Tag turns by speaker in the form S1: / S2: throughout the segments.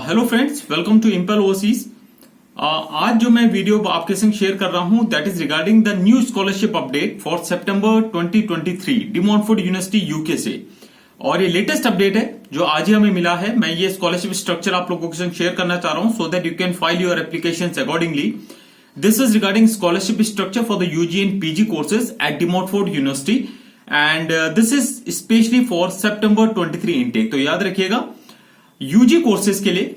S1: Hello friends, welcome to Impel Overseas. आज जो मैं वीडियो आपके संग शेयर कर रहा हूं that is regarding the new scholarship update for September 2023 De Montfort University UK से। और ये लेटेस्ट अपडेट है जो आज ही हमें मिला है। मैं ये स्कॉलरशिप स्ट्रक्चर आप लोगों के संग शेयर करना चाह रहा हूं so that you can file your applications accordingly. This is regarding scholarship structure for the UG and PG courses at De Montfort University and this is specially for September 23 intake. तो याद रखिएगा UG courses के लिए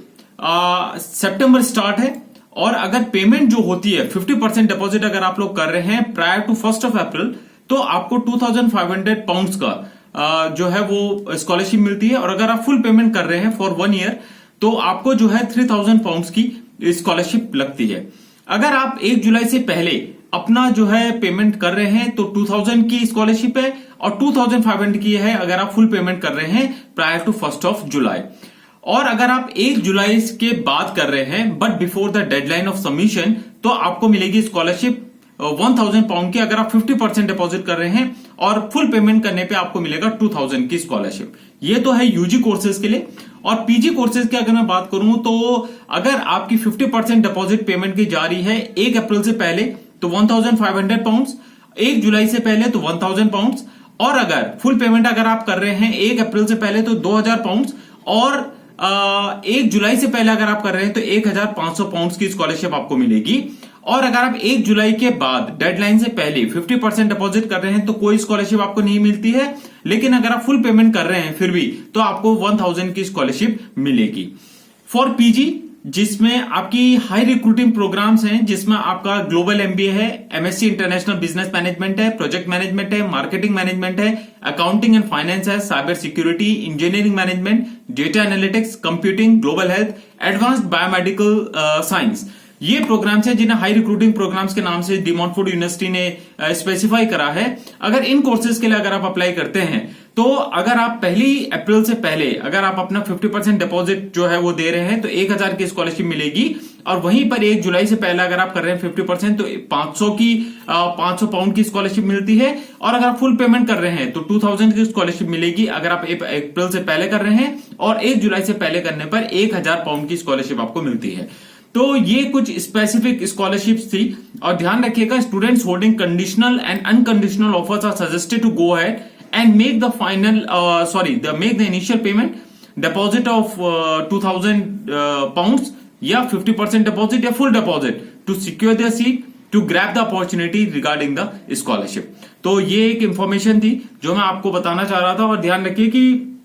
S1: सितंबर start है और अगर payment जो होती है 50% डिपॉजिट अगर आप लोग कर रहे हैं प्रायर टू 1 अप्रैल तो आपको 2500 पाउंड्स का जो है वो स्कॉलरशिप मिलती है। और अगर आप फुल पेमेंट कर रहे हैं फॉर 1 ईयर तो आपको जो है 3000 पाउंड्स की स्कॉलरशिप लगती है। अगर आप 1 जुलाई से पहले अपना जो है पेमेंट कर रहे हैं तो 2000 की स्कॉलरशिप है और 2500 की है अगर आप फुल पेमेंट कर रहे हैं प्रायर टू 1 जुलाई। और अगर आप 1 जुलाई के बाद कर रहे हैं but before the deadline of submission तो आपको मिलेगी स्कॉलरशिप 1000 पाउंड की अगर आप 50% डिपॉजिट कर रहे हैं और फुल पेमेंट करने पे आपको मिलेगा 2000 की स्कॉलरशिप। ये तो है यूजी कोर्सेज के लिए। और पीजी कोर्सेज की अगर मैं बात करूं तो अगर आपकी 50% डिपॉजिट पेमेंट की जा रही है 1 अप्रैल से पहले तो 1500 पाउंड्स, 1 जुलाई से पहले तो 1000 पाउंड्स और अगर फुल पेमेंट अगर आप कर रहे हैं 1 अप्रैल से पहले तो 2000 पाउंड्स और 1 जुलाई से पहले अगर आप कर रहे हैं तो 1500 पाउंड्स की स्कॉलरशिप आपको मिलेगी। और अगर आप 1 जुलाई के बाद डेडलाइन से पहले 50% डिपॉजिट कर रहे हैं तो कोई स्कॉलरशिप आपको नहीं मिलती है, लेकिन अगर आप फुल पेमेंट कर रहे हैं फिर भी तो आपको 1000 की स्कॉलरशिप मिलेगी। फॉर पीजी जिसमें आपकी हाई रिक्रूटिंग प्रोग्राम्स हैं, जिसमें आपका ग्लोबल एमबीए है, एमएससी इंटरनेशनल बिजनेस मैनेजमेंट है, प्रोजेक्ट मैनेजमेंट है, मार्केटिंग मैनेजमेंट है, अकाउंटिंग एंड फाइनेंस है, cyber security, engineering management, data analytics, computing, global health, advanced biomedical science, ये प्रोग्राम्स हैं जिन्हें हाई रिक्रूटिंग प्रोग्राम्स के नाम से डी मॉन्टफोर्ट यूनिवर्सिटी ने स्पेसिफाई करा है। अगर इन कोर्सेज के लिए अगर आप अप्लाई करते हैं तो अगर आप 1 अप्रैल से पहले अगर आप अपना 50% डिपॉजिट जो है वो दे रहे हैं तो 1000 की स्कॉलरशिप मिलेगी। और वहीं पर 1 जुलाई से पहले अगर आप कर रहे हैं 50% तो 500 पाउंड की स्कॉलरशिप मिलती है। और अगर आप फुल पेमेंट कर रहे हैं तो 2000 की स्कॉलरशिप मिलेगी अगर आप अप्रैल से पहले कर रहे हैं और 1 जुलाई से पहले करने पर 1000 पाउंड की स्कॉलरशिप आपको मिलती है। तो ये कुछ स्पेसिफिक स्कॉलरशिप्स थी। और ध्यान रखिएगा students holding conditional and unconditional offers are suggested to go ahead and make the initial payment deposit of 2000 pounds या 50% deposit या full deposit to secure their seat to grab the opportunity regarding the scholarship। तो ये एक information थी जो मैं आपको बताना चाह रहा था। और ध्यान रखिए कि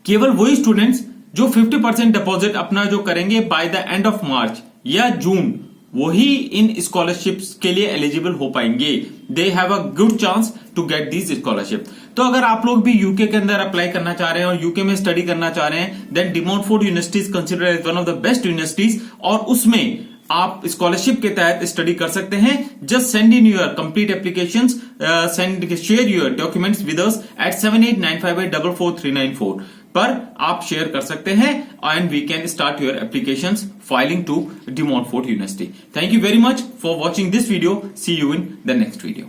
S1: केवल वही स्टूडेंट्स जो 50% डिपॉजिट अपना जो करेंगे by the end of March या जून वही इन स्कॉलरशिप्स के लिए एलिजिबल हो पाएंगे। They have a good chance to get this scholarship. तो अगर आप लोग भी यूके के अंदर अप्लाई करना चाह रहे हैं और यूके में स्टडी करना चाह रहे हैं then De Montfort University is considered as one of the best universities और उसमें आप स्कॉलरशिप के तहत स्टडी कर सकते हैं। Just send in your complete applications, share your documents with us at 7895844394 पर आप शेयर कर सकते हैं and we can start your applications filing to De Montfort University. Thank you very much for watching this video. See you in the next video.